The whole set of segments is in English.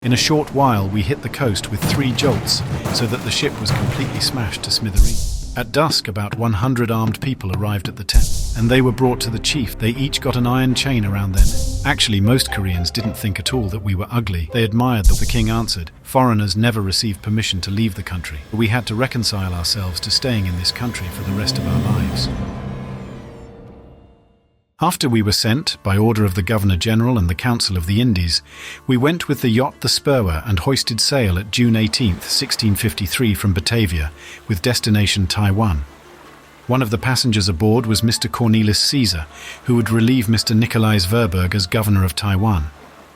In a short while, we hit the coast with 3 jolts, so that the ship was completely smashed to smithereens. At dusk, about 100 armed people arrived at the tent, and they were brought to the chief. They each got an iron chain around their neck. Actually, most Koreans didn't think at all that we were ugly. They admired that the king answered, "Foreigners never receive permission to leave the country." We had to reconcile ourselves to staying in this country for the rest of our lives. After we were sent, by order of the Governor-General and the Council of the Indies, we went with the yacht the Spurwer and hoisted sail at June 18, 1653 from Batavia, with destination Taiwan. One of the passengers aboard was Mr. Cornelis Caesar, who would relieve Mr. Nikolai Verberg as Governor of Taiwan.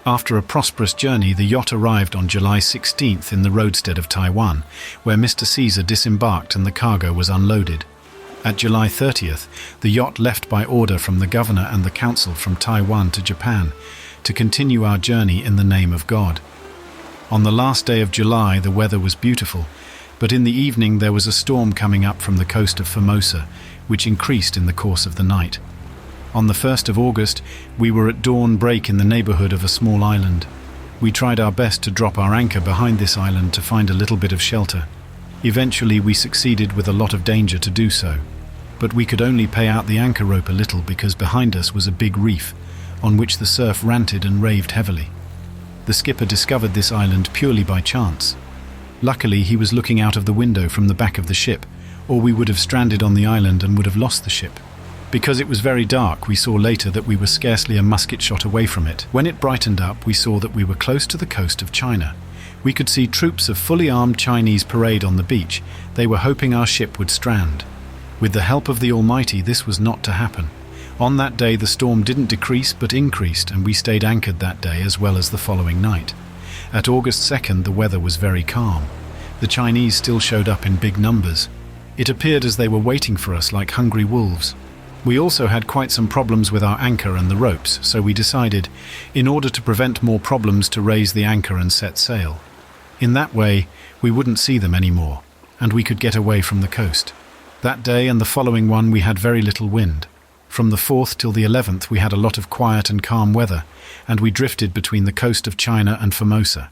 After a prosperous journey, the yacht arrived on July 16th in the roadstead of Taiwan, where Mr. Caesar disembarked and the cargo was unloaded. At July 30th, the yacht left by order from the governor and the council from Taiwan to Japan to continue our journey in the name of God. On the last day of July, the weather was beautiful, but in the evening there was a storm coming up from the coast of Formosa, which increased in the course of the night. On the 1st of August, we were at dawn break in the neighborhood of a small island. We tried our best to drop our anchor behind this island to find a little bit of shelter. Eventually, we succeeded with a lot of danger to do so. But we could only pay out the anchor rope a little because behind us was a big reef, on which the surf ranted and raved heavily. The skipper discovered this island purely by chance. Luckily, he was looking out of the window from the back of the ship, or we would have stranded on the island and would have lost the ship. Because it was very dark, we saw later that we were scarcely a musket shot away from it. When it brightened up, we saw that we were close to the coast of China. We could see troops of fully armed Chinese parade on the beach. They were hoping our ship would strand. With the help of the Almighty, this was not to happen. On that day, the storm didn't decrease but increased, and we stayed anchored that day as well as the following night. At August 2nd, the weather was very calm. The Chinese still showed up in big numbers. It appeared as they were waiting for us like hungry wolves. We also had quite some problems with our anchor and the ropes, so we decided, in order to prevent more problems, to raise the anchor and set sail. In that way, we wouldn't see them anymore, and we could get away from the coast. That day and the following one we had very little wind. From the 4th till the 11th we had a lot of quiet and calm weather, and we drifted between the coast of China and Formosa.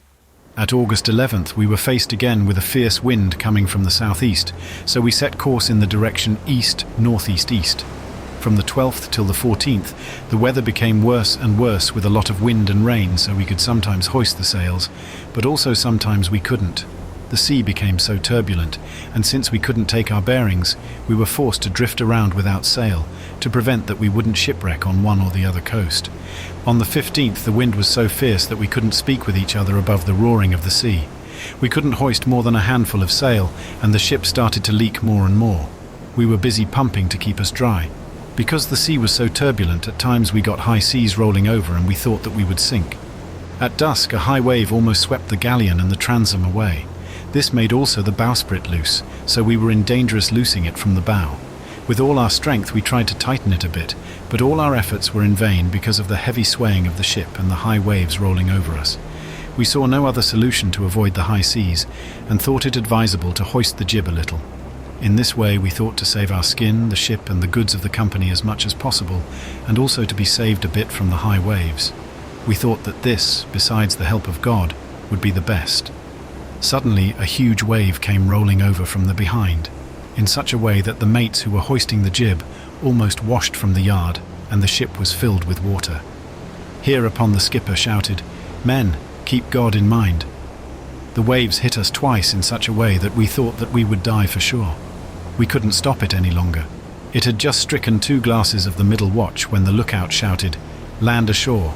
At August 11th we were faced again with a fierce wind coming from the southeast, so we set course in the direction east-northeast-east. From the 12th till the 14th the weather became worse and worse with a lot of wind and rain, so we could sometimes hoist the sails, but also sometimes we couldn't. The sea became so turbulent, and since we couldn't take our bearings, we were forced to drift around without sail, to prevent that we wouldn't shipwreck on one or the other coast. On the 15th, the wind was so fierce that we couldn't speak with each other above the roaring of the sea. We couldn't hoist more than a handful of sail, and the ship started to leak more and more. We were busy pumping to keep us dry. Because the sea was so turbulent, at times we got high seas rolling over and we thought that we would sink. At dusk, a high wave almost swept the galleon and the transom away. This made also the bowsprit loose, so we were in dangerous loosing it from the bow. With all our strength we tried to tighten it a bit, but all our efforts were in vain because of the heavy swaying of the ship and the high waves rolling over us. We saw no other solution to avoid the high seas, and thought it advisable to hoist the jib a little. In this way we thought to save our skin, the ship and the goods of the company as much as possible, and also to be saved a bit from the high waves. We thought that this, besides the help of God, would be the best. Suddenly, a huge wave came rolling over from the behind, in such a way that the mates who were hoisting the jib almost washed from the yard, and the ship was filled with water. Hereupon the skipper shouted, "Men, keep God in mind." The waves hit us twice in such a way that we thought that we would die for sure. We couldn't stop it any longer. It had just stricken 2 glasses of the middle watch when the lookout shouted, "Land ashore."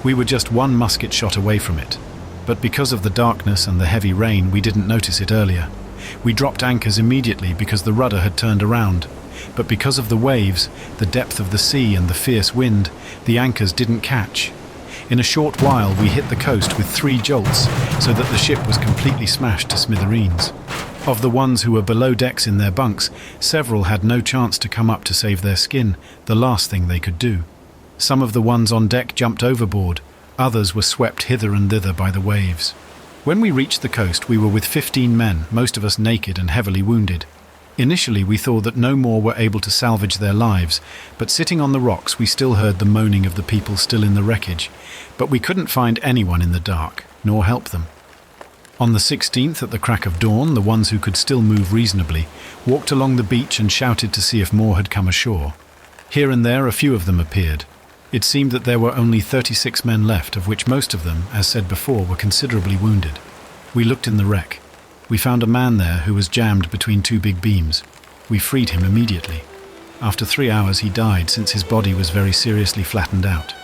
We were just 1 musket shot away from it. But because of the darkness and the heavy rain, we didn't notice it earlier. We dropped anchors immediately because the rudder had turned around. But because of the waves, the depth of the sea and the fierce wind, the anchors didn't catch. In a short while, we hit the coast with 3 jolts, so that the ship was completely smashed to smithereens. Of the ones who were below decks in their bunks, several had no chance to come up to save their skin, the last thing they could do. Some of the ones on deck jumped overboard. Others were swept hither and thither by the waves. When we reached the coast, we were with 15 men, most of us naked and heavily wounded. Initially, we thought that no more were able to salvage their lives, but sitting on the rocks, we still heard the moaning of the people still in the wreckage. But we couldn't find anyone in the dark. nor help them. On the 16th, at the crack of dawn, the ones who could still move reasonably walked along the beach and shouted to see if more had come ashore. Here and there a few of them appeared. It seemed that there were only 36 men left, of which most of them, as said before, were considerably wounded. We looked in the wreck. We found a man there who was jammed between two big beams. We freed him immediately. After 3 hours he died, since his body was very seriously flattened out.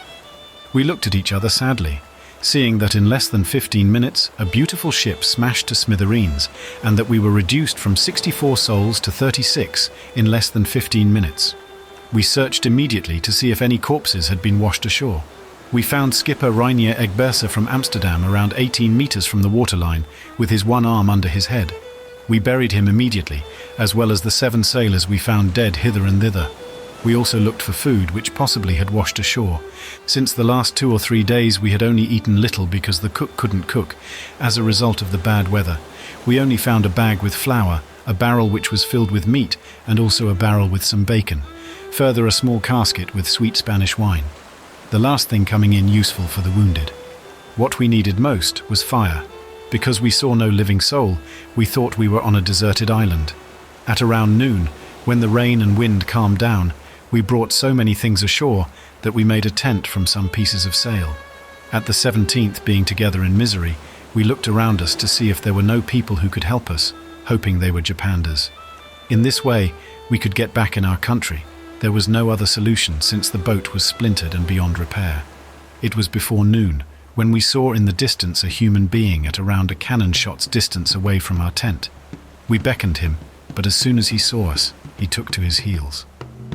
We looked at each other sadly, seeing that in less than 15 minutes a beautiful ship smashed to smithereens, and that we were reduced from 64 souls to 36 in less than 15 minutes. We searched immediately to see if any corpses had been washed ashore. We found skipper Reinier Egberse from Amsterdam around 18 meters from the waterline, with his one arm under his head. We buried him immediately, as well as the 7 sailors we found dead hither and thither. We also looked for food which possibly had washed ashore. Since the last 2 or 3 days we had only eaten little because the cook couldn't cook, as a result of the bad weather. We only found a bag with flour, a barrel which was filled with meat, and also a barrel with some bacon. Further, a small casket with sweet Spanish wine. The last thing coming in useful for the wounded. What we needed most was fire. Because we saw no living soul, we thought we were on a deserted island. At around noon, when the rain and wind calmed down, we brought so many things ashore that we made a tent from some pieces of sail. At the 17th, being together in misery, we looked around us to see if there were no people who could help us, hoping they were Japanders. In this way, we could get back in our country. There was no other solution, since the boat was splintered and beyond repair. It was before noon, when we saw in the distance a human being at around a cannon shot's distance away from our tent. We beckoned him, but as soon as he saw us, he took to his heels.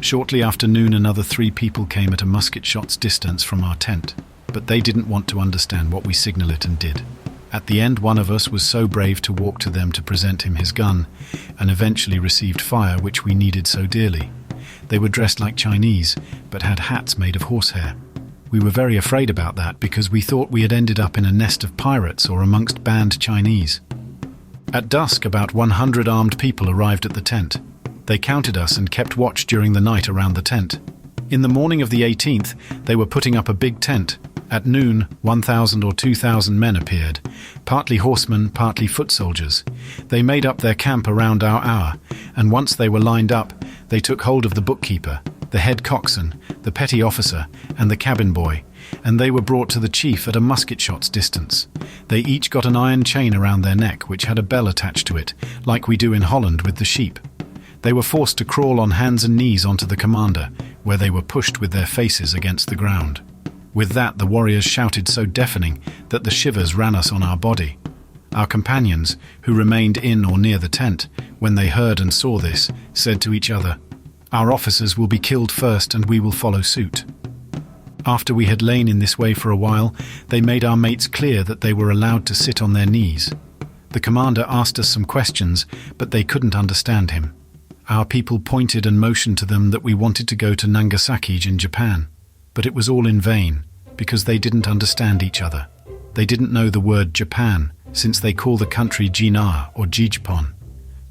Shortly after noon, another 3 people came at a musket shot's distance from our tent, but they didn't want to understand what we signaled it and did. At the end, one of us was so brave to walk to them to present him his gun, and eventually received fire which we needed so dearly. They were dressed like Chinese, but had hats made of horsehair. We were very afraid about that because we thought we had ended up in a nest of pirates or amongst banned Chinese. At dusk, about 100 armed people arrived at the tent. They counted us and kept watch during the night around the tent. In the morning of the 18th, they were putting up a big tent. At noon, 1,000 or 2,000 men appeared, partly horsemen, partly foot soldiers. They made up their camp around our hour, and once they were lined up, they took hold of the bookkeeper, the head coxswain, the petty officer, and the cabin boy, and they were brought to the chief at a musket shot's distance. They each got an iron chain around their neck which had a bell attached to it, like we do in Holland with the sheep. They were forced to crawl on hands and knees onto the commander, where they were pushed with their faces against the ground. With that, the warriors shouted so deafening that the shivers ran us on our body. Our companions, who remained in or near the tent, when they heard and saw this, said to each other, "Our officers will be killed first and we will follow suit." After we had lain in this way for a while, they made our mates clear that they were allowed to sit on their knees. The commander asked us some questions, but they couldn't understand him. Our people pointed and motioned to them that we wanted to go to Nagasaki in Japan, but it was all in vain, because they didn't understand each other. They didn't know the word Japan, since they call the country Jinar or Jijpon.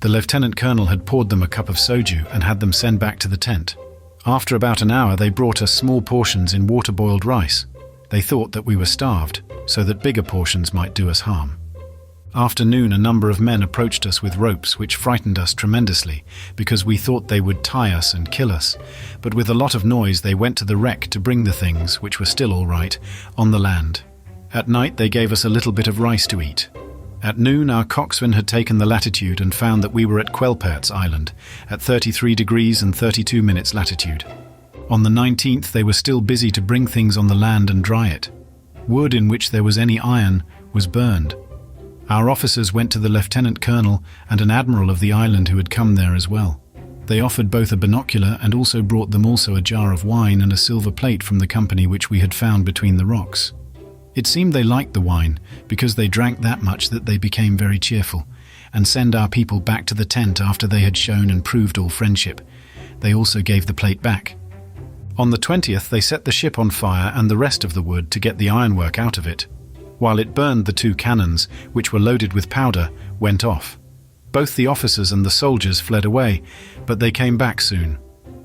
The lieutenant colonel had poured them a cup of soju and had them send back to the tent. After about an hour, they brought us small portions in water-boiled rice. They thought that we were starved, so that bigger portions might do us harm. After noon, a number of men approached us with ropes, which frightened us tremendously, because we thought they would tie us and kill us. But with a lot of noise, they went to the wreck to bring the things, which were still all right, on the land. At night, they gave us a little bit of rice to eat. At noon, our coxswain had taken the latitude and found that we were at Quelpert's Island, at 33 degrees and 32 minutes latitude. On the 19th, they were still busy to bring things on the land and dry it. Wood in which there was any iron was burned. Our officers went to the lieutenant colonel and an admiral of the island who had come there as well. They offered both a binocular and also brought them also a jar of wine and a silver plate from the company which we had found between the rocks. It seemed they liked the wine, because they drank that much that they became very cheerful, and send our people back to the tent after they had shown and proved all friendship. They also gave the plate back. On the 20th, they set the ship on fire and the rest of the wood to get the ironwork out of it. While it burned, the 2 cannons, which were loaded with powder, went off. Both the officers and the soldiers fled away, but they came back soon.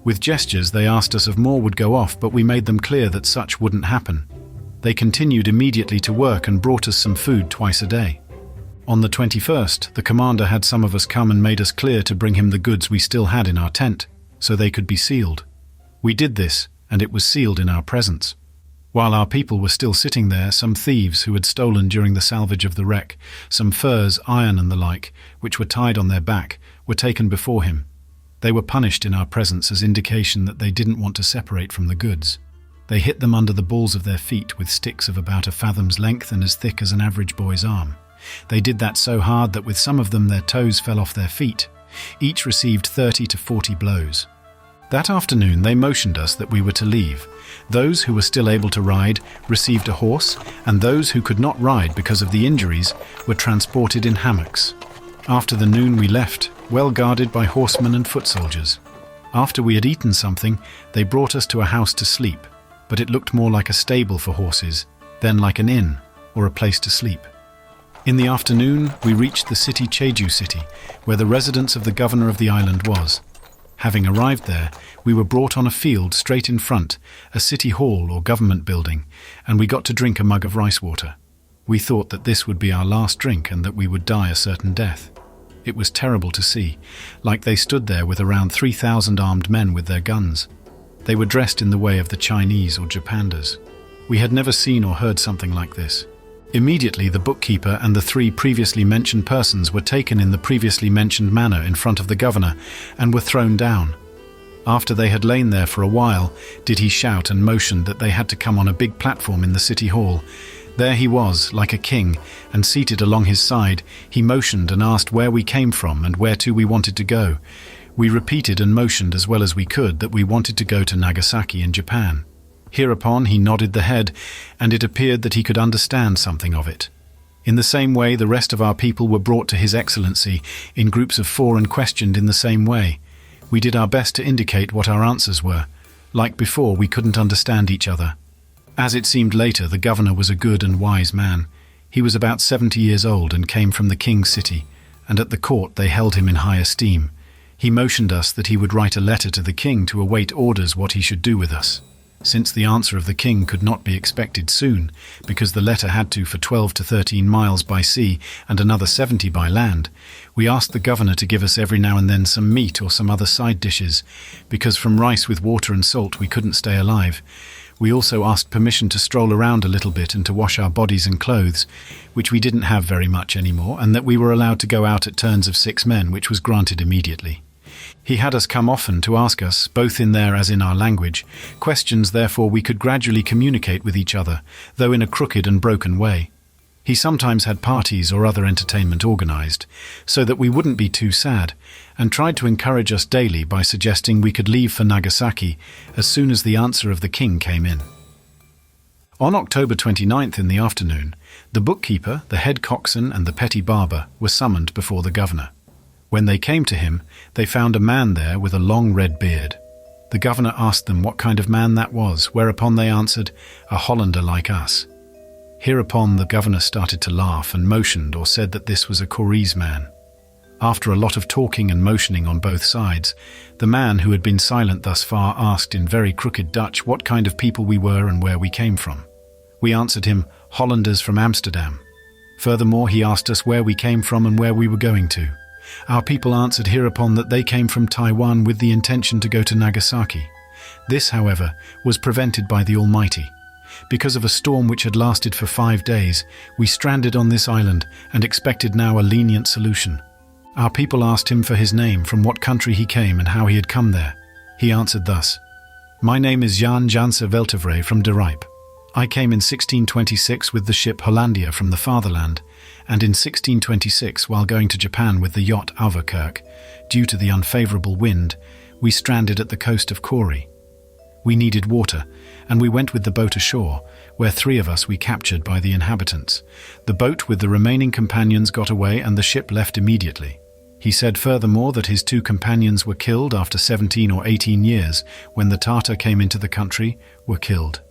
With gestures, they asked us if more would go off, but we made them clear that such wouldn't happen. They continued immediately to work and brought us some food twice a day. On the 21st, the commander had some of us come and made us clear to bring him the goods we still had in our tent, so they could be sealed. We did this, and it was sealed in our presence. While our people were still sitting there, some thieves who had stolen during the salvage of the wreck, some furs, iron and the like, which were tied on their back, were taken before him. They were punished in our presence as indication that they didn't want to separate from the goods. They hit them under the balls of their feet with sticks of about a fathom's length and as thick as an average boy's arm. They did that so hard that with some of them their toes fell off their feet. Each received 30 to 40 blows. That afternoon they motioned us that we were to leave. Those who were still able to ride received a horse, and those who could not ride because of the injuries were transported in hammocks. After the noon we left, well guarded by horsemen and foot soldiers. After we had eaten something, they brought us to a house to sleep, but it looked more like a stable for horses than like an inn or a place to sleep. In the afternoon, we reached the city Jeju City, where the residence of the governor of the island was. Having arrived there, we were brought on a field straight in front, a city hall or government building, and we got to drink a mug of rice water. We thought that this would be our last drink and that we would die a certain death. It was terrible to see, like they stood there with around 3,000 armed men with their guns. They were dressed in the way of the Chinese or Japanders. We had never seen or heard something like this. Immediately, the bookkeeper and the 3 previously mentioned persons were taken in the previously mentioned manner in front of the governor and were thrown down. After they had lain there for a while, did he shout and motioned that they had to come on a big platform in the city hall. There he was, like a king, and seated along his side, he motioned and asked where we came from and where to we wanted to go. We repeated and motioned as well as we could that we wanted to go to Nagasaki in Japan. Hereupon he nodded the head, and it appeared that he could understand something of it. In the same way, the rest of our people were brought to His Excellency in groups of 4 and questioned in the same way. We did our best to indicate what our answers were. Like before, we couldn't understand each other. As it seemed later, the governor was a good and wise man. He was about 70 years old and came from the king's city, and at the court they held him in high esteem. He motioned us that he would write a letter to the king to await orders what he should do with us. Since the answer of the king could not be expected soon, because the letter had to for 12 to 13 miles by sea and another 70 by land, we asked the governor to give us every now and then some meat or some other side dishes, because from rice with water and salt we couldn't stay alive. We also asked permission to stroll around a little bit and to wash our bodies and clothes, which we didn't have very much anymore, and that we were allowed to go out at turns of 6 men, which was granted immediately. He had us come often to ask us, both in their as in our language, questions therefore we could gradually communicate with each other, though in a crooked and broken way. He sometimes had parties or other entertainment organized, so that we wouldn't be too sad, and tried to encourage us daily by suggesting we could leave for Nagasaki as soon as the answer of the king came in. On October 29th in the afternoon, the bookkeeper, the head coxswain and the petty barber were summoned before the governor. When they came to him, they found a man there with a long red beard. The governor asked them what kind of man that was, whereupon they answered, "A Hollander like us." Hereupon the governor started to laugh and motioned or said that this was a Correse man. After a lot of talking and motioning on both sides, the man who had been silent thus far asked in very crooked Dutch what kind of people we were and where we came from. We answered him, "Hollanders from Amsterdam." Furthermore, he asked us where we came from and where we were going to. Our people answered hereupon that they came from Taiwan with the intention to go to Nagasaki. This, however, was prevented by the Almighty. Because of a storm which had lasted for 5 days, we stranded on this island and expected now a lenient solution. Our people asked him for his name, from what country he came and how he had come there. He answered thus, "My name is Jan Janse Veltevre from De Rijp. I came in 1626 with the ship Hollandia from the fatherland, and in 1626, while going to Japan with the yacht Auverkerk, due to the unfavorable wind, we stranded at the coast of Kori. We needed water, and we went with the boat ashore, where 3 of us we captured by the inhabitants. The boat with the remaining companions got away and the ship left immediately. He said furthermore that his 2 companions were killed after 17 or 18 years, when the Tartar came into the country, were killed.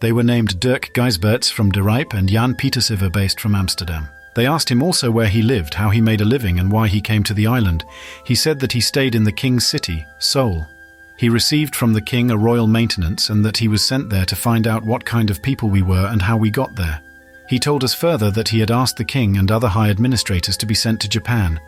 They were named Dirk Gijsberts from De Rijp and Jan Pietersiver based from Amsterdam. They asked him also where he lived, how he made a living, and why he came to the island. He said that he stayed in the king's city, Seoul. He received from the king a royal maintenance and that he was sent there to find out what kind of people we were and how we got there. He told us further that he had asked the king and other high administrators to be sent to Japan.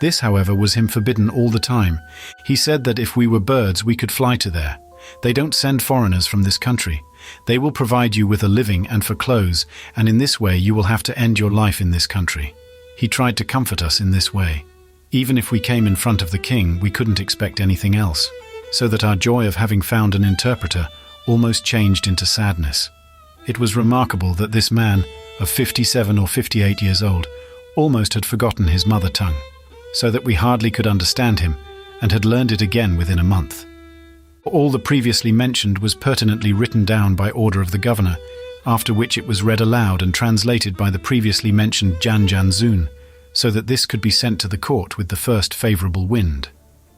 This, however, was him forbidden all the time. He said that if we were birds, we could fly to there. They don't send foreigners from this country. They will provide you with a living and for clothes, and in this way you will have to end your life in this country. He tried to comfort us in this way. Even if we came in front of the king, we couldn't expect anything else, so that our joy of having found an interpreter almost changed into sadness. It was remarkable that this man, of 57 or 58 years old, almost had forgotten his mother tongue, so that we hardly could understand him, and had learned it again within a month. All the previously mentioned was pertinently written down by order of the governor, after which it was read aloud and translated by the previously mentioned Janjan Zun, so that this could be sent to the court with the first favourable wind.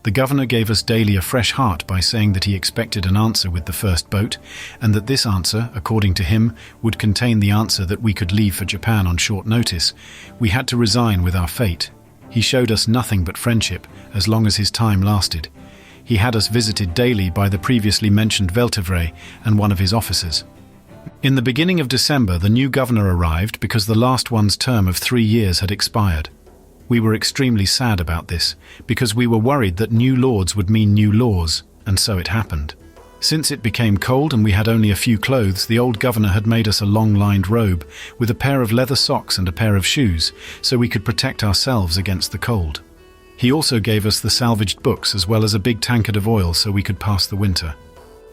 The governor gave us daily a fresh heart by saying that he expected an answer with the first boat, and that this answer, according to him, would contain the answer that we could leave for Japan on short notice. We had to resign with our fate. He showed us nothing but friendship, as long as his time lasted. He had us visited daily by the previously mentioned Veltevre and one of his officers. In the beginning of December, the new governor arrived because the last one's term of 3 years had expired. We were extremely sad about this, because we were worried that new lords would mean new laws, and so it happened. Since it became cold and we had only a few clothes, the old governor had made us a long-lined robe with a pair of leather socks and a pair of shoes, so we could protect ourselves against the cold. He also gave us the salvaged books as well as a big tankard of oil so we could pass the winter.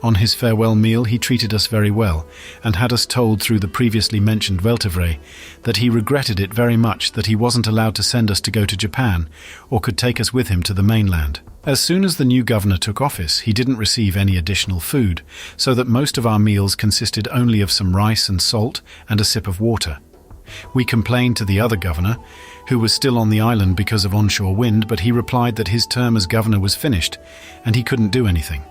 On his farewell meal he treated us very well, and had us told through the previously mentioned Veltevre that he regretted it very much that he wasn't allowed to send us to go to Japan, or could take us with him to the mainland. As soon as the new governor took office, he didn't receive any additional food, so that most of our meals consisted only of some rice and salt and a sip of water. We complained to the other governor, who was still on the island because of onshore wind, but he replied that his term as governor was finished, and he couldn't do anything.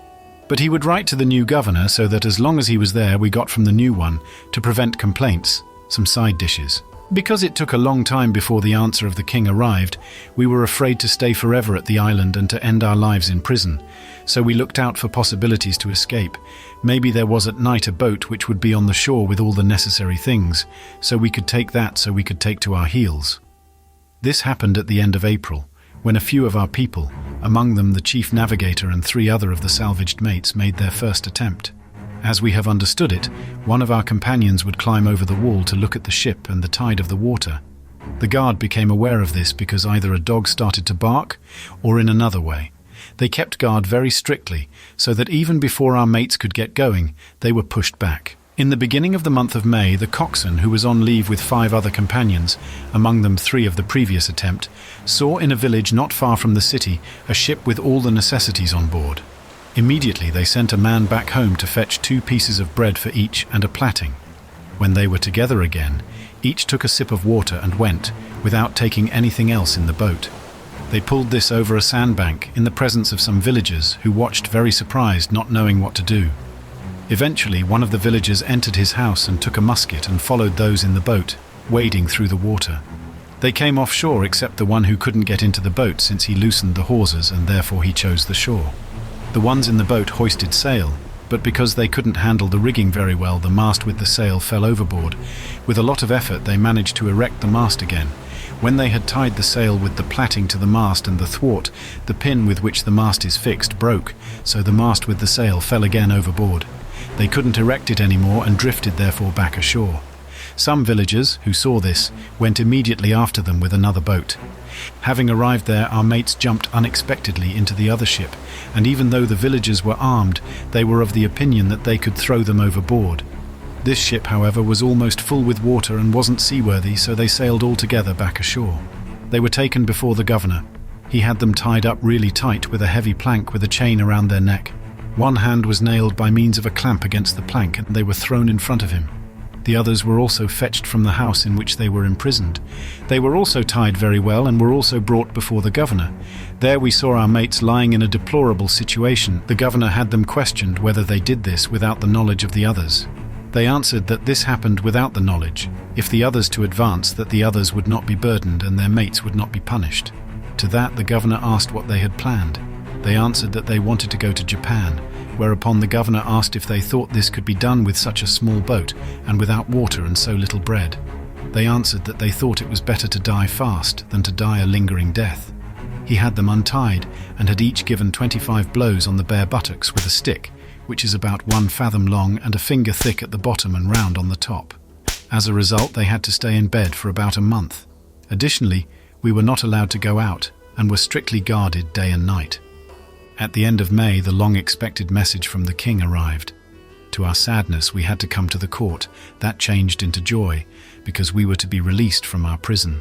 But he would write to the new governor so that as long as he was there, we got from the new one, to prevent complaints, some side dishes. Because it took a long time before the answer of the king arrived, we were afraid to stay forever at the island and to end our lives in prison, so we looked out for possibilities to escape. Maybe there was at night a boat which would be on the shore with all the necessary things, so we could take that so we could take to our heels. This happened at the end of April, when a few of our people, among them the chief navigator and 3 other of the salvaged mates, made their first attempt. As we have understood it, one of our companions would climb over the wall to look at the ship and the tide of the water. The guard became aware of this because either a dog started to bark or in another way. They kept guard very strictly, so that even before our mates could get going, they were pushed back. In the beginning of the month of May, the coxswain, who was on leave with 5 other companions, among them 3 of the previous attempt, saw in a village not far from the city a ship with all the necessities on board. Immediately they sent a man back home to fetch 2 pieces of bread for each and a platting. When they were together again, each took a sip of water and went, without taking anything else in the boat. They pulled this over a sandbank in the presence of some villagers who watched very surprised, not knowing what to do. Eventually, one of the villagers entered his house and took a musket and followed those in the boat, wading through the water. They came offshore except the one who couldn't get into the boat since he loosened the hawsers and therefore he chose the shore. The ones in the boat hoisted sail, but because they couldn't handle the rigging very well, the mast with the sail fell overboard. With a lot of effort they managed to erect the mast again. When they had tied the sail with the plaiting to the mast and the thwart, the pin with which the mast is fixed broke, so the mast with the sail fell again overboard. They couldn't erect it anymore and drifted therefore back ashore. Some villagers, who saw this, went immediately after them with another boat. Having arrived there, our mates jumped unexpectedly into the other ship, and even though the villagers were armed, they were of the opinion that they could throw them overboard. This ship, however, was almost full with water and wasn't seaworthy, so they sailed all together back ashore. They were taken before the governor. He had them tied up really tight with a heavy plank with a chain around their neck. One hand was nailed by means of a clamp against the plank, and they were thrown in front of him. The others were also fetched from the house in which they were imprisoned. They were also tied very well and were also brought before the governor. There we saw our mates lying in a deplorable situation. The governor had them questioned whether they did this without the knowledge of the others. They answered that this happened without the knowledge, if the others to advance, that the others would not be burdened and their mates would not be punished. To that the governor asked what they had planned. They answered that they wanted to go to Japan, whereupon the governor asked if they thought this could be done with such a small boat and without water and so little bread. They answered that they thought it was better to die fast than to die a lingering death. He had them untied and had each given 25 blows on the bare buttocks with a stick, which is about 1 fathom long and a finger thick at the bottom and round on the top. As a result, they had to stay in bed for about a month. Additionally, we were not allowed to go out and were strictly guarded day and night. At the end of May, the long-expected message from the king arrived. To our sadness, we had to come to the court. That changed into joy, because we were to be released from our prison.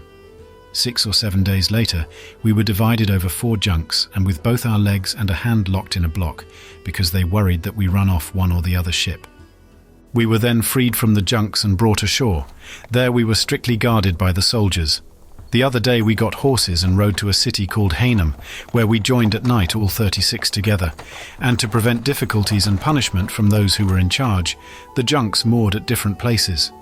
6 or 7 days later, we were divided over 4 junks and with both our legs and a hand locked in a block, because they worried that we run off one or the other ship. We were then freed from the junks and brought ashore. There we were strictly guarded by the soldiers. The other day we got horses and rode to a city called Hainem, where we joined at night all 36 together, and to prevent difficulties and punishment from those who were in charge, the junks moored at different places.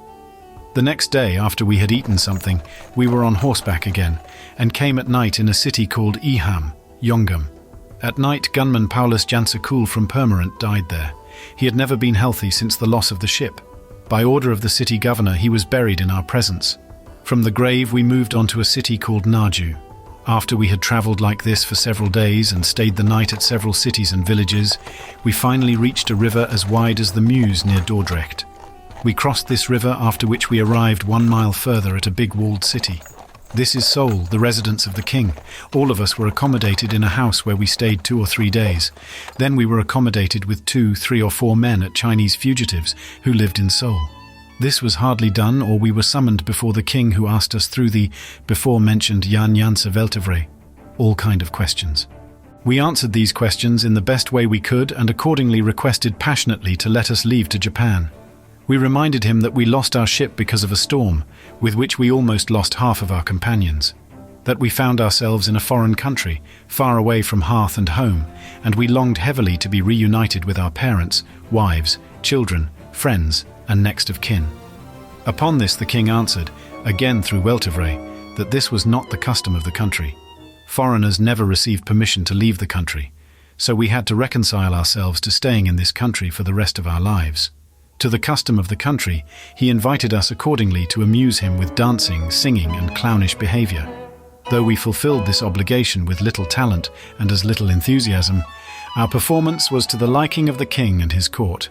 The next day, after we had eaten something, we were on horseback again, and came at night in a city called Iham, Yongam. At night, gunman Paulus Jansakul from Permanent died there. He had never been healthy since the loss of the ship. By order of the city governor, he was buried in our presence. From the grave, we moved on to a city called Naju. After we had travelled like this for several days and stayed the night at several cities and villages, we finally reached a river as wide as the Meuse near Dordrecht. We crossed this river, after which we arrived 1 mile further at a big walled city. This is Seoul, the residence of the king. All of us were accommodated in a house where we stayed 2 or 3 days. Then we were accommodated with 2, 3 or 4 men at Chinese fugitives who lived in Seoul. This was hardly done, or we were summoned before the king, who asked us through the before-mentioned Jan Janse Veltevre all kind of questions. We answered these questions in the best way we could and accordingly requested passionately to let us leave to Japan. We reminded him that we lost our ship because of a storm, with which we almost lost half of our companions. That we found ourselves in a foreign country, far away from hearth and home, and we longed heavily to be reunited with our parents, wives, children, friends, and next of kin. Upon this the king answered, again through Weltevre, that this was not the custom of the country. Foreigners never received permission to leave the country, so we had to reconcile ourselves to staying in this country for the rest of our lives. To the custom of the country, he invited us accordingly to amuse him with dancing, singing, and clownish behavior. Though we fulfilled this obligation with little talent and as little enthusiasm, our performance was to the liking of the king and his court.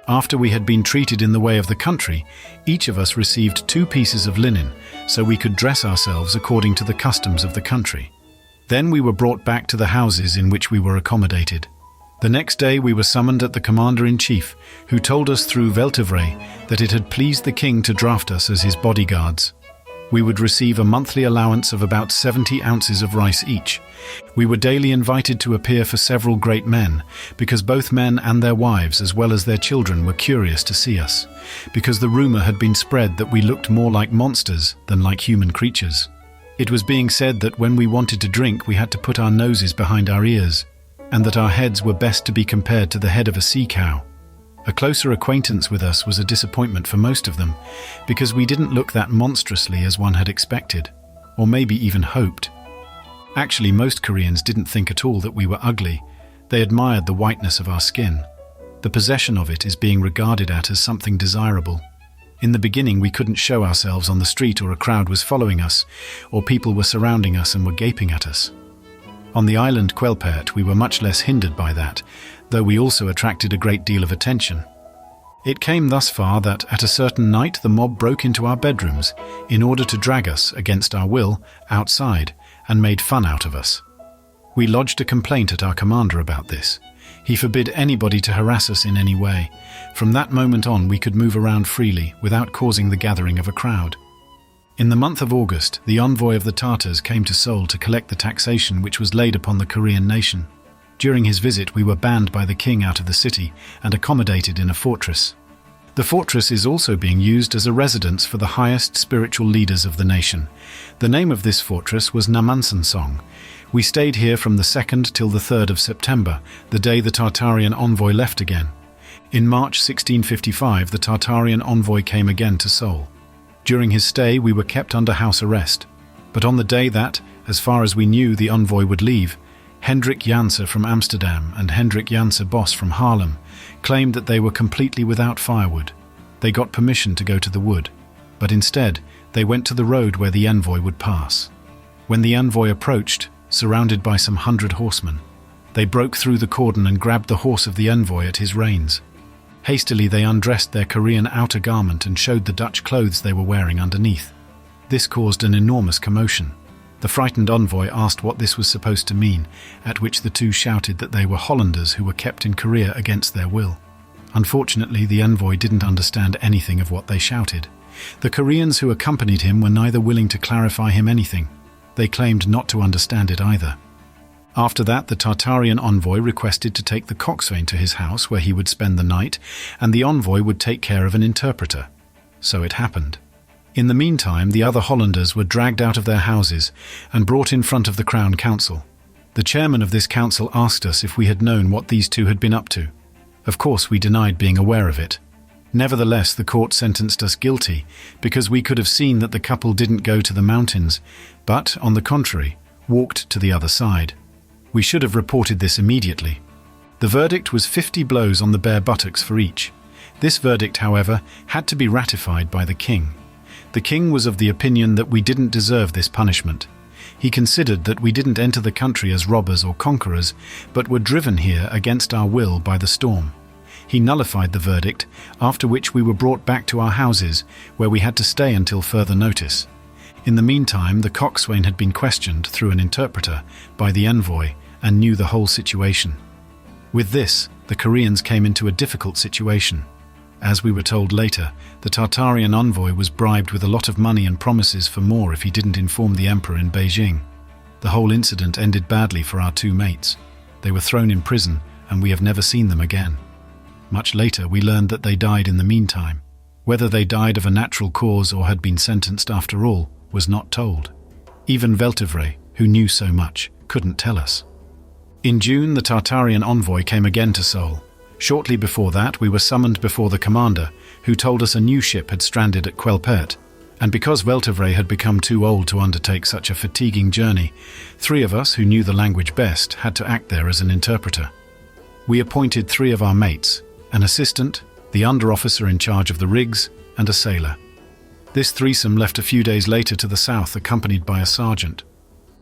After we had been treated in the way of the country, each of us received 2 pieces of linen, so we could dress ourselves according to the customs of the country. Then we were brought back to the houses in which we were accommodated. The next day we were summoned at the commander-in-chief, who told us through Veltevre that it had pleased the king to draft us as his bodyguards. We would receive a monthly allowance of about 70 ounces of rice each. We were daily invited to appear for several great men, because both men and their wives as well as their children were curious to see us, because the rumour had been spread that we looked more like monsters than like human creatures. It was being said that when we wanted to drink we had to put our noses behind our ears, and that our heads were best to be compared to the head of a sea cow. A closer acquaintance with us was a disappointment for most of them, because we didn't look that monstrously as one had expected, or maybe even hoped. Actually, most Koreans didn't think at all that we were ugly. They admired the whiteness of our skin. The possession of it is being regarded at as something desirable. In the beginning, we couldn't show ourselves on the street, or a crowd was following us, or people were surrounding us and were gaping at us. On the island Quelpert, we were much less hindered by that, though we also attracted a great deal of attention. It came thus far that, at a certain night, the mob broke into our bedrooms in order to drag us, against our will, outside, and made fun out of us. We lodged a complaint at our commander about this. He forbid anybody to harass us in any way. From that moment on, we could move around freely, without causing the gathering of a crowd. In the month of August, the envoy of the Tartars came to Seoul to collect the taxation which was laid upon the Korean nation. During his visit, we were banned by the king out of the city and accommodated in a fortress. The fortress is also being used as a residence for the highest spiritual leaders of the nation. The name of this fortress was Namansansong. We stayed here from the 2nd till the 3rd of September, the day the Tartarian envoy left again. In March 1655, the Tartarian envoy came again to Seoul. During his stay, we were kept under house arrest. But on the day that, as far as we knew, the envoy would leave, Hendrick Janse from Amsterdam and Hendrick Janse Bos from Haarlem claimed that they were completely without firewood. They got permission to go to the wood, but instead they went to the road where the envoy would pass. When the envoy approached, surrounded by some 100 horsemen, they broke through the cordon and grabbed the horse of the envoy at his reins. Hastily they undressed their Korean outer garment and showed the Dutch clothes they were wearing underneath. This caused an enormous commotion. The frightened envoy asked what this was supposed to mean, at which the two shouted that they were Hollanders who were kept in Korea against their will. Unfortunately, the envoy didn't understand anything of what they shouted. The Koreans who accompanied him were neither willing to clarify him anything. They claimed not to understand it either. After that, the Tartarian envoy requested to take the coxswain to his house where he would spend the night, and the envoy would take care of an interpreter. So it happened. In the meantime, the other Hollanders were dragged out of their houses and brought in front of the Crown Council. The chairman of this council asked us if we had known what these two had been up to. Of course, we denied being aware of it. Nevertheless, the court sentenced us guilty because we could have seen that the couple didn't go to the mountains, but, on the contrary, walked to the other side. We should have reported this immediately. The verdict was 50 blows on the bare buttocks for each. This verdict, however, had to be ratified by the king. The king was of the opinion that we didn't deserve this punishment. He considered that we didn't enter the country as robbers or conquerors, but were driven here against our will by the storm. He nullified the verdict, after which we were brought back to our houses, where we had to stay until further notice. In the meantime, the coxswain had been questioned through an interpreter by the envoy and knew the whole situation. With this, the Koreans came into a difficult situation. As we were told later, the Tartarian envoy was bribed with a lot of money and promises for more if he didn't inform the emperor in Beijing. The whole incident ended badly for our two mates. They were thrown in prison, and we have never seen them again. Much later, we learned that they died in the meantime. Whether they died of a natural cause or had been sentenced after all was not told. Even Veltevre, who knew so much, couldn't tell us. In June, the Tartarian envoy came again to Seoul. Shortly before that, we were summoned before the commander, who told us a new ship had stranded at Quelpert, and because Veltevre had become too old to undertake such a fatiguing journey, 3 of us who knew the language best had to act there as an interpreter. We appointed 3 of our mates, an assistant, the under-officer in charge of the rigs, and a sailor. This threesome left a few days later to the south, accompanied by a sergeant.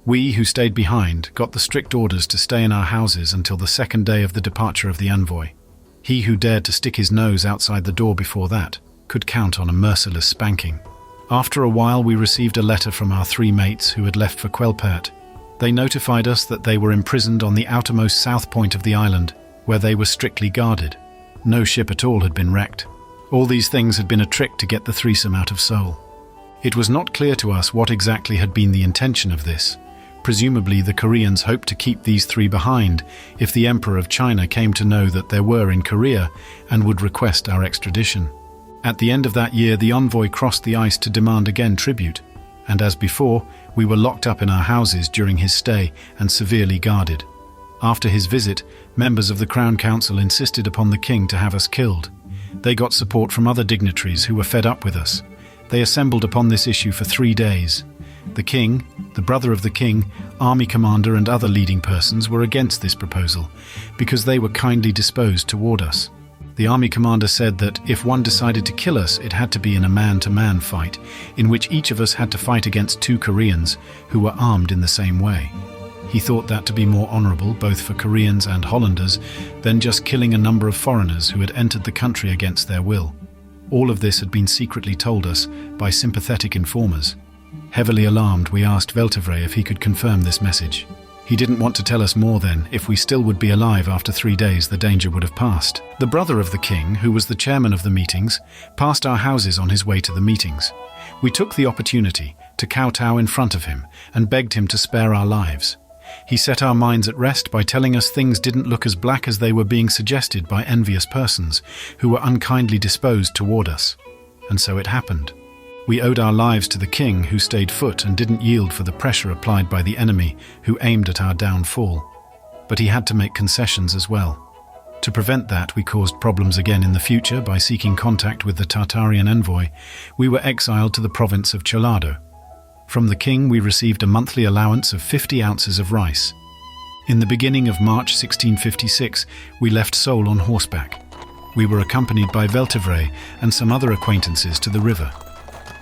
We, who stayed behind, got the strict orders to stay in our houses until the second day of the departure of the envoy. He who dared to stick his nose outside the door before that could count on a merciless spanking. After a while, we received a letter from our 3 mates who had left for Quelpert. They notified us that they were imprisoned on the outermost south point of the island, where they were strictly guarded. No ship at all had been wrecked. All these things had been a trick to get the threesome out of Seoul. It was not clear to us what exactly had been the intention of this. Presumably, the Koreans hoped to keep these 3 behind if the Emperor of China came to know that they were in Korea and would request our extradition. At the end of that year, the envoy crossed the ice to demand again tribute, and as before, we were locked up in our houses during his stay and severely guarded. After his visit, members of the Crown Council insisted upon the king to have us killed. They got support from other dignitaries who were fed up with us. They assembled upon this issue for 3 days. The king, the brother of the king, army commander and other leading persons were against this proposal because they were kindly disposed toward us. The army commander said that if one decided to kill us, it had to be in a man-to-man fight, in which each of us had to fight against 2 Koreans who were armed in the same way. He thought that to be more honorable, both for Koreans and Hollanders, than just killing a number of foreigners who had entered the country against their will. All of this had been secretly told us by sympathetic informers. Heavily alarmed, we asked Veltevre if he could confirm this message. He didn't want to tell us more then. If we still would be alive after 3 days, the danger would have passed. The brother of the king, who was the chairman of the meetings, passed our houses on his way to the meetings. We took the opportunity to kowtow in front of him and begged him to spare our lives. He set our minds at rest by telling us things didn't look as black as they were being suggested by envious persons who were unkindly disposed toward us. And so it happened. We owed our lives to the king, who stayed put and didn't yield for the pressure applied by the enemy, who aimed at our downfall. But he had to make concessions as well. To prevent that, we caused problems again in the future by seeking contact with the Tartarian envoy. We were exiled to the province of Cholado. From the king, we received a monthly allowance of 50 ounces of rice. In the beginning of March 1656, we left Seoul on horseback. We were accompanied by Veltivre and some other acquaintances to the river.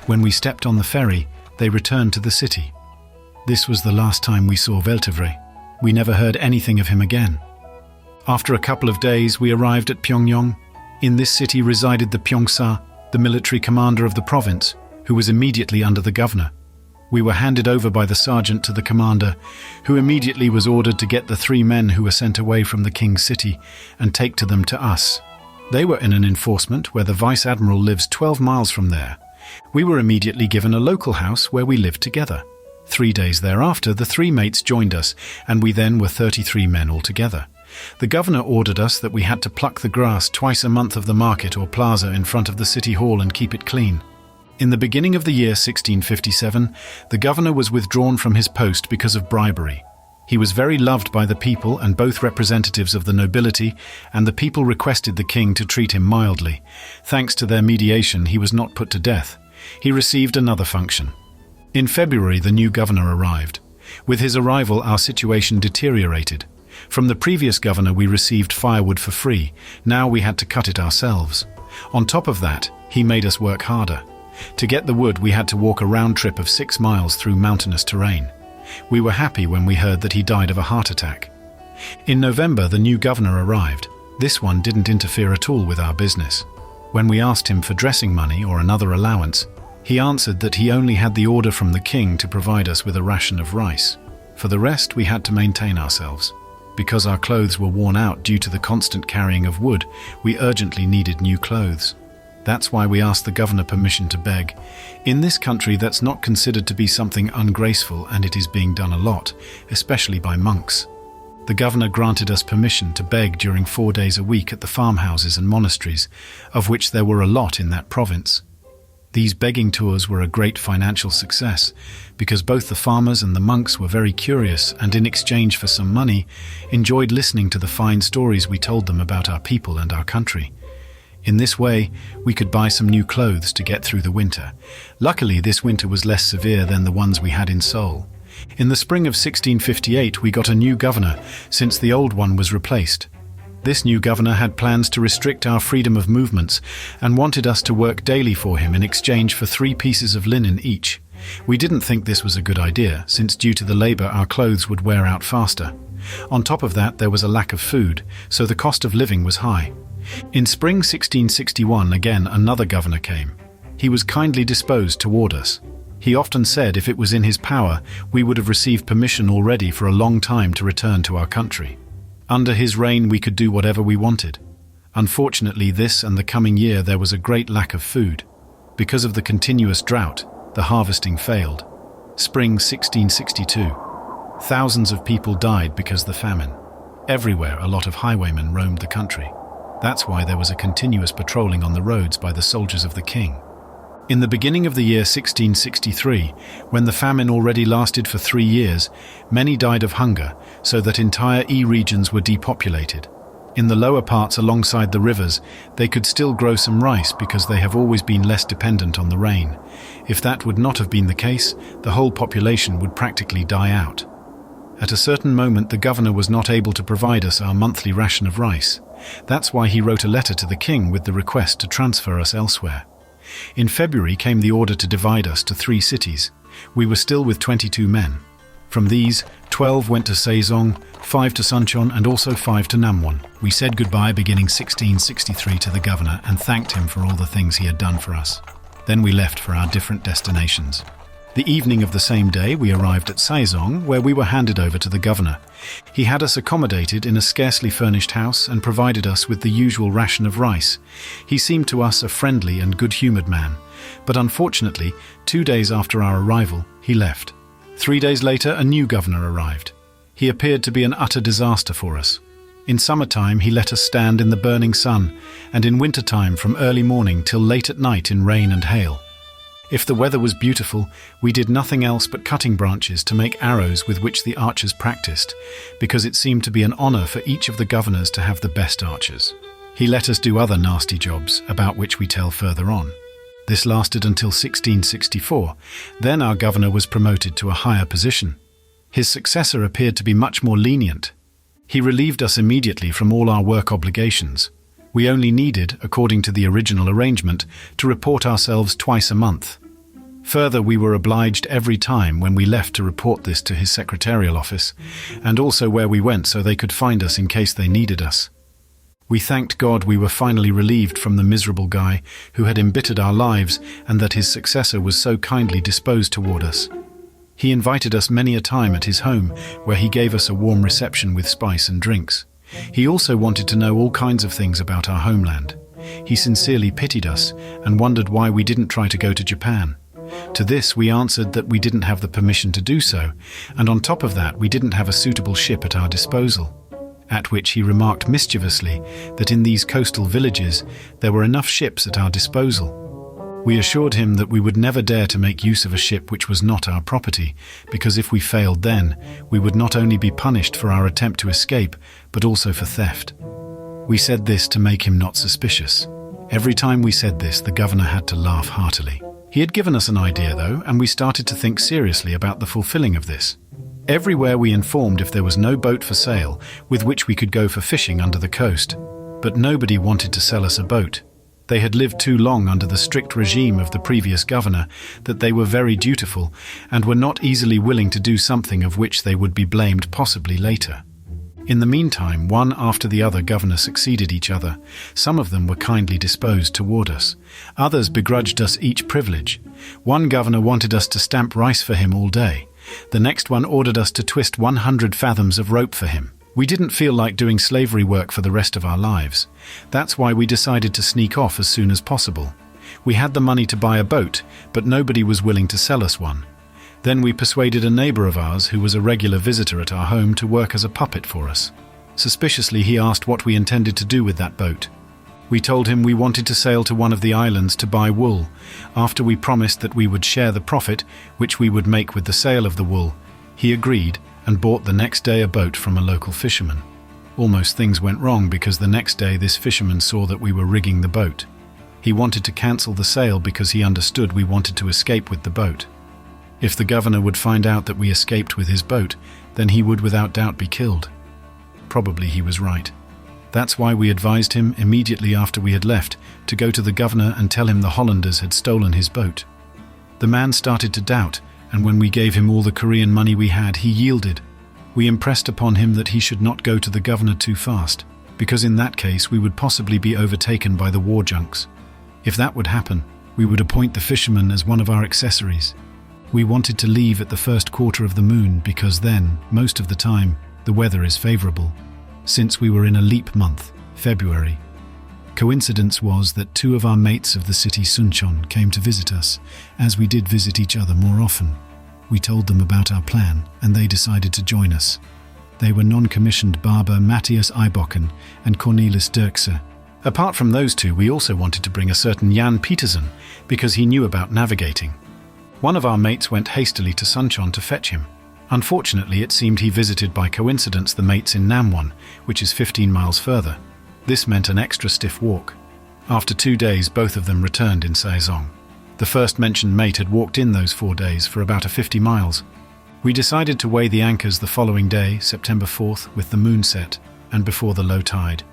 When we stepped on the ferry, they returned to the city. This was the last time we saw Veltivre. We never heard anything of him again. After a couple of days, we arrived at Pyongyang. In this city resided the Pyeongsa, the military commander of the province, who was immediately under the governor. We were handed over by the sergeant to the commander, who immediately was ordered to get the 3 men who were sent away from the king's city and take them to us. They were in an enforcement where the vice-admiral lives 12 miles from there. We were immediately given a local house where we lived together. 3 days thereafter, the 3 mates joined us, and we then were 33 men altogether. The governor ordered us that we had to pluck the grass twice a month of the market or plaza in front of the city hall and keep it clean. In the beginning of the year 1657, the governor was withdrawn from his post because of bribery. He was very loved by the people and both representatives of the nobility, and the people requested the king to treat him mildly. Thanks to their mediation, he was not put to death. He received another function. In February, the new governor arrived. With his arrival, our situation deteriorated. From the previous governor, we received firewood for free. Now we had to cut it ourselves. On top of that, he made us work harder. To get the wood, we had to walk a round trip of 6 miles through mountainous terrain. We were happy when we heard that he died of a heart attack. In November, the new governor arrived. This one didn't interfere at all with our business. When we asked him for dressing money or another allowance, he answered that he only had the order from the king to provide us with a ration of rice. For the rest, we had to maintain ourselves. Because our clothes were worn out due to the constant carrying of wood, we urgently needed new clothes. That's why we asked the governor permission to beg. In this country, that's not considered to be something ungraceful, and it is being done a lot, especially by monks. The governor granted us permission to beg during 4 days a week at the farmhouses and monasteries, of which there were a lot in that province. These begging tours were a great financial success, because both the farmers and the monks were very curious and, in exchange for some money, enjoyed listening to the fine stories we told them about our people and our country. In this way, we could buy some new clothes to get through the winter. Luckily, this winter was less severe than the ones we had in Seoul. In the spring of 1658, we got a new governor, since the old one was replaced. This new governor had plans to restrict our freedom of movements and wanted us to work daily for him in exchange for 3 pieces of linen each. We didn't think this was a good idea, since due to the labor our clothes would wear out faster. On top of that, there was a lack of food, so the cost of living was high. In spring 1661, again another governor came. He was kindly disposed toward us. He often said if it was in his power, we would have received permission already for a long time to return to our country. Under his reign, we could do whatever we wanted. Unfortunately, this and the coming year there was a great lack of food. Because of the continuous drought, the harvesting failed. Spring 1662. Thousands of people died because of the famine. Everywhere, a lot of highwaymen roamed the country. That's why there was a continuous patrolling on the roads by the soldiers of the king. In the beginning of the year 1663, when the famine already lasted for 3 years, many died of hunger, so that entire regions were depopulated. In the lower parts alongside the rivers, they could still grow some rice because they have always been less dependent on the rain. If that would not have been the case, the whole population would practically die out. At a certain moment, the governor was not able to provide us our monthly ration of rice. That's why he wrote a letter to the king with the request to transfer us elsewhere. In February came the order to divide us to 3 cities. We were still with 22 men. From these, 12 went to Sejong, 5 to Suncheon, and also 5 to Namwon. We said goodbye beginning 1663 to the governor and thanked him for all the things he had done for us. Then we left for our different destinations. The evening of the same day, we arrived at Sejong, where we were handed over to the governor. He had us accommodated in a scarcely furnished house and provided us with the usual ration of rice. He seemed to us a friendly and good-humored man, but unfortunately, 2 days after our arrival, he left. 3 days later, a new governor arrived. He appeared to be an utter disaster for us. In summertime, he let us stand in the burning sun, and in wintertime from early morning till late at night in rain and hail. If the weather was beautiful, we did nothing else but cutting branches to make arrows with which the archers practiced, because it seemed to be an honor for each of the governors to have the best archers. He let us do other nasty jobs, about which we tell further on. This lasted until 1664. Then our governor was promoted to a higher position. His successor appeared to be much more lenient. He relieved us immediately from all our work obligations. We only needed, according to the original arrangement, to report ourselves twice a month. Further, we were obliged every time when we left to report this to his secretarial office, and also where we went so they could find us in case they needed us. We thanked God we were finally relieved from the miserable guy who had embittered our lives, and that his successor was so kindly disposed toward us. He invited us many a time at his home, where he gave us a warm reception with spice and drinks. He also wanted to know all kinds of things about our homeland. He sincerely pitied us and wondered why we didn't try to go to Japan. To this we answered that we didn't have the permission to do so, and on top of that we didn't have a suitable ship at our disposal. At which he remarked mischievously that in these coastal villages there were enough ships at our disposal. We assured him that we would never dare to make use of a ship which was not our property, because if we failed then, we would not only be punished for our attempt to escape, but also for theft. We said this to make him not suspicious. Every time we said this, the governor had to laugh heartily. He had given us an idea, though, and we started to think seriously about the fulfilling of this. Everywhere we informed if there was no boat for sale with which we could go for fishing under the coast, but nobody wanted to sell us a boat. They had lived too long under the strict regime of the previous governor that they were very dutiful and were not easily willing to do something of which they would be blamed possibly later. In the meantime, one after the other governor succeeded each other. Some of them were kindly disposed toward us. Others begrudged us each privilege. One governor wanted us to stamp rice for him all day. The next one ordered us to twist 100 fathoms of rope for him. We didn't feel like doing slavery work for the rest of our lives. That's why we decided to sneak off as soon as possible. We had the money to buy a boat, but nobody was willing to sell us one. Then we persuaded a neighbor of ours who was a regular visitor at our home to work as a puppet for us. Suspiciously, he asked what we intended to do with that boat. We told him we wanted to sail to one of the islands to buy wool. After we promised that we would share the profit, which we would make with the sale of the wool, he agreed and bought the next day a boat from a local fisherman. Almost things went wrong because the next day this fisherman saw that we were rigging the boat. He wanted to cancel the sale because he understood we wanted to escape with the boat. If the governor would find out that we escaped with his boat, then he would without doubt be killed. Probably he was right. That's why we advised him immediately after we had left to go to the governor and tell him the Hollanders had stolen his boat. The man started to doubt, and when we gave him all the Korean money we had, he yielded. We impressed upon him that he should not go to the governor too fast, because in that case we would possibly be overtaken by the war junks. If that would happen, we would appoint the fisherman as one of our accessories. We wanted to leave at the first quarter of the moon because then, most of the time, the weather is favorable. Since we were in a leap month, February. Coincidence was that 2 of our mates of the city Suncheon came to visit us, as we did visit each other more often. We told them about our plan, and they decided to join us. They were non-commissioned barber Matthias Eibocken and Cornelis Dirkse. Apart from those 2, we also wanted to bring a certain Jan Petersen, because he knew about navigating. One of our mates went hastily to Suncheon to fetch him. Unfortunately, it seemed he visited by coincidence the mates in Namwon, which is 15 miles further. This meant an extra stiff walk. After 2 days, both of them returned in Saison. The first mentioned mate had walked in those 4 days for about 50 miles. We decided to weigh the anchors the following day, September 4th, with the moon set, and before the low tide.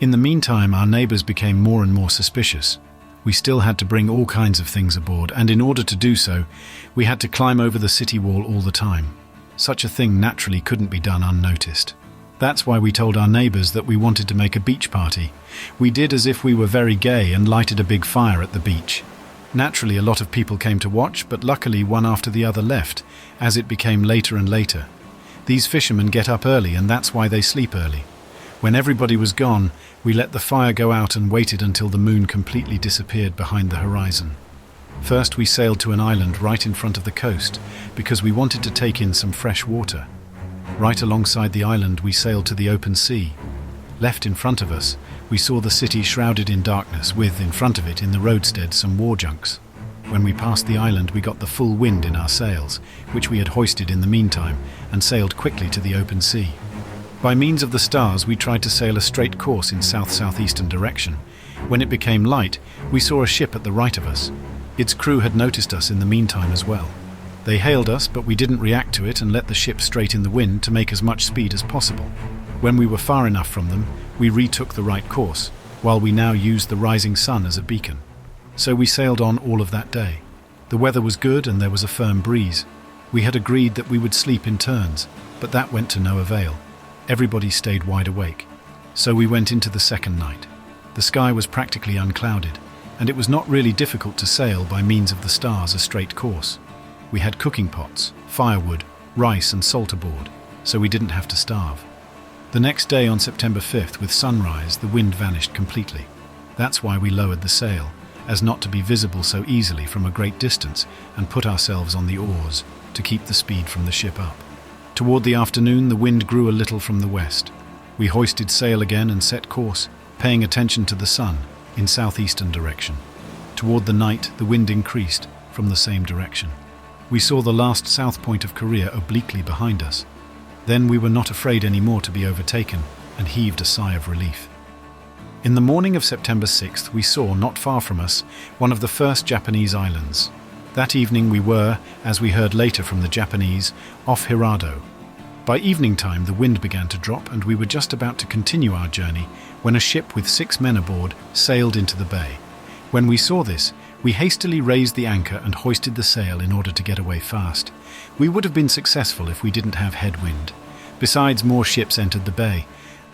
In the meantime, our neighbors became more and more suspicious. We still had to bring all kinds of things aboard, and in order to do so, we had to climb over the city wall all the time. Such a thing naturally couldn't be done unnoticed. That's why we told our neighbors that we wanted to make a beach party. We did as if we were very gay and lighted a big fire at the beach. Naturally, a lot of people came to watch, but luckily one after the other left, as it became later and later. These fishermen get up early, and that's why they sleep early. When everybody was gone, we let the fire go out and waited until the moon completely disappeared behind the horizon. First, we sailed to an island right in front of the coast, because we wanted to take in some fresh water. Right alongside the island, we sailed to the open sea. Left in front of us, we saw the city shrouded in darkness with, in front of it, in the roadstead, some war junks. When we passed the island, we got the full wind in our sails, which we had hoisted in the meantime, and sailed quickly to the open sea. By means of the stars, we tried to sail a straight course in south-southeastern direction. When it became light, we saw a ship at the right of us. Its crew had noticed us in the meantime as well. They hailed us, but we didn't react to it and let the ship straight in the wind to make as much speed as possible. When we were far enough from them, we retook the right course, while we now used the rising sun as a beacon. So we sailed on all of that day. The weather was good and there was a firm breeze. We had agreed that we would sleep in turns, but that went to no avail. Everybody stayed wide awake. So we went into the second night. The sky was practically unclouded, and it was not really difficult to sail by means of the stars a straight course. We had cooking pots, firewood, rice and salt aboard, so we didn't have to starve. The next day on September 5th, with sunrise, the wind vanished completely. That's why we lowered the sail, as not to be visible so easily from a great distance, and put ourselves on the oars to keep the speed from the ship up. Toward the afternoon, the wind grew a little from the west. We hoisted sail again and set course, paying attention to the sun, in southeastern direction. Toward the night, the wind increased from the same direction. We saw the last south point of Korea obliquely behind us. Then we were not afraid anymore to be overtaken and heaved a sigh of relief. In the morning of September 6th, we saw, not far from us, one of the first Japanese islands. That evening we were, as we heard later from the Japanese, off Hirado. By evening time the wind began to drop and we were just about to continue our journey when a ship with 6 men aboard sailed into the bay. When we saw this, we hastily raised the anchor and hoisted the sail in order to get away fast. We would have been successful if we didn't have headwind. Besides, more ships entered the bay.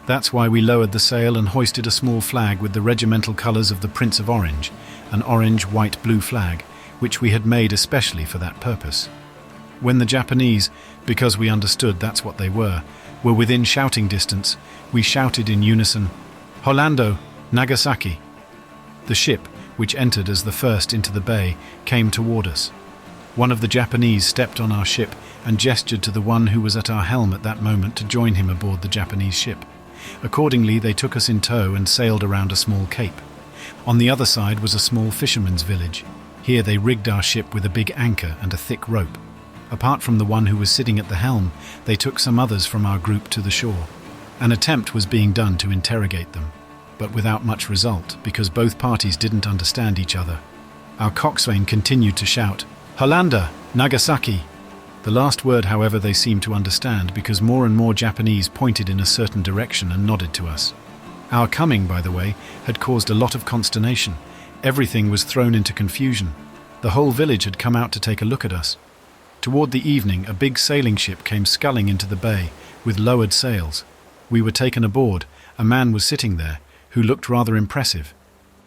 That's why we lowered the sail and hoisted a small flag with the regimental colours of the Prince of Orange, an orange, white, blue flag, which we had made especially for that purpose. When the Japanese, because we understood that's what they were within shouting distance, we shouted in unison, "Holando, Nagasaki!" The ship, which entered as the first into the bay, came toward us. One of the Japanese stepped on our ship and gestured to the one who was at our helm at that moment to join him aboard the Japanese ship. Accordingly, they took us in tow and sailed around a small cape. On the other side was a small fisherman's village. Here they rigged our ship with a big anchor and a thick rope. Apart from the one who was sitting at the helm, they took some others from our group to the shore. An attempt was being done to interrogate them, but without much result because both parties didn't understand each other. Our coxswain continued to shout, "Holanda, Nagasaki!" The last word, however, they seemed to understand because more and more Japanese pointed in a certain direction and nodded to us. Our coming, by the way, had caused a lot of consternation. Everything was thrown into confusion. The whole village had come out to take a look at us. Toward the evening, a big sailing ship came sculling into the bay with lowered sails. We were taken aboard. A man was sitting there who looked rather impressive.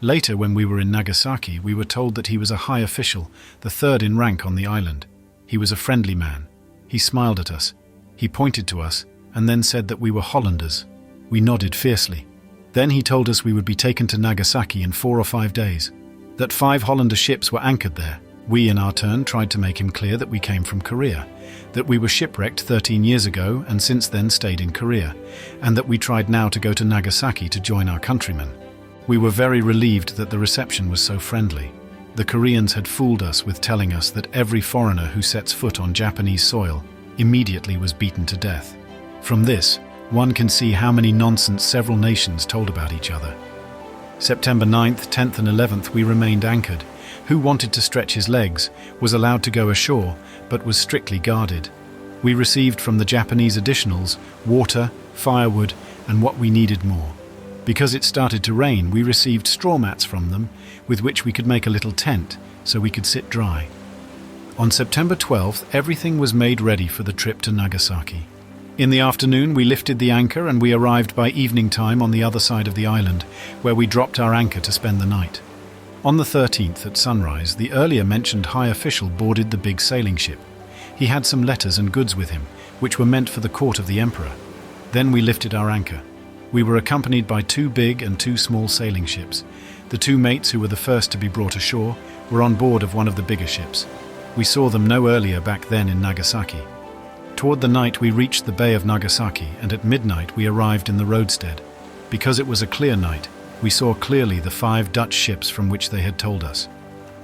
Later, when we were in Nagasaki, we were told that he was a high official, the third in rank on the island. He was a friendly man. He smiled at us. He pointed to us and then said that we were Hollanders. We nodded fiercely. Then he told us we would be taken to Nagasaki in 4 or 5 days, that 5 Hollander ships were anchored there. We, in our turn, tried to make him clear that we came from Korea, that we were shipwrecked 13 years ago and since then stayed in Korea, and that we tried now to go to Nagasaki to join our countrymen. We were very relieved that the reception was so friendly. The Koreans had fooled us with telling us that every foreigner who sets foot on Japanese soil immediately was beaten to death. From this, one can see how many nonsense several nations told about each other. September 9th, 10th and 11th we remained anchored. Who wanted to stretch his legs was allowed to go ashore, but was strictly guarded. We received from the Japanese additionals water, firewood, and what we needed more. Because it started to rain, we received straw mats from them, with which we could make a little tent, so we could sit dry. On September 12th, everything was made ready for the trip to Nagasaki. In the afternoon, we lifted the anchor and we arrived by evening time on the other side of the island, where we dropped our anchor to spend the night. On the 13th, at sunrise, the earlier mentioned high official boarded the big sailing ship. He had some letters and goods with him, which were meant for the court of the emperor. Then we lifted our anchor. We were accompanied by 2 big and 2 small sailing ships. The 2 mates who were the first to be brought ashore were on board of one of the bigger ships. We saw them no earlier back then in Nagasaki. Toward the night we reached the Bay of Nagasaki, and at midnight we arrived in the roadstead. Because it was a clear night, we saw clearly the 5 Dutch ships from which they had told us.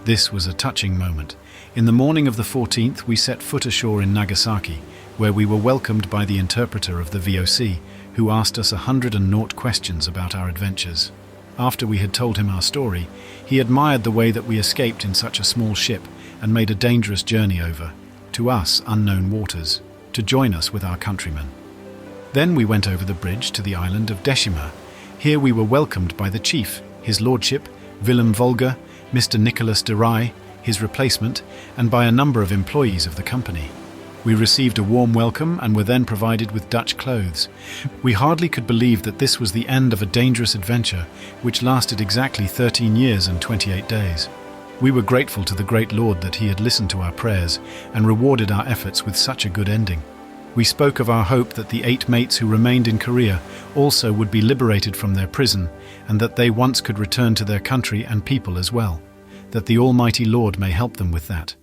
This was a touching moment. In the morning of the 14th we set foot ashore in Nagasaki, where we were welcomed by the interpreter of the VOC, who asked us 100 questions about our adventures. After we had told him our story, he admired the way that we escaped in such a small ship and made a dangerous journey over. to us unknown waters, to join us with our countrymen. Then we went over the bridge to the island of Deshima. Here we were welcomed by the chief, his lordship, Willem Volger, Mr. Nicholas de Rij, his replacement, and by a number of employees of the company. We received a warm welcome and were then provided with Dutch clothes. We hardly could believe that this was the end of a dangerous adventure, which lasted exactly 13 years and 28 days. We were grateful to the great Lord that he had listened to our prayers and rewarded our efforts with such a good ending. We spoke of our hope that the 8 mates who remained in Korea also would be liberated from their prison, and that they once could return to their country and people as well, that the Almighty Lord may help them with that.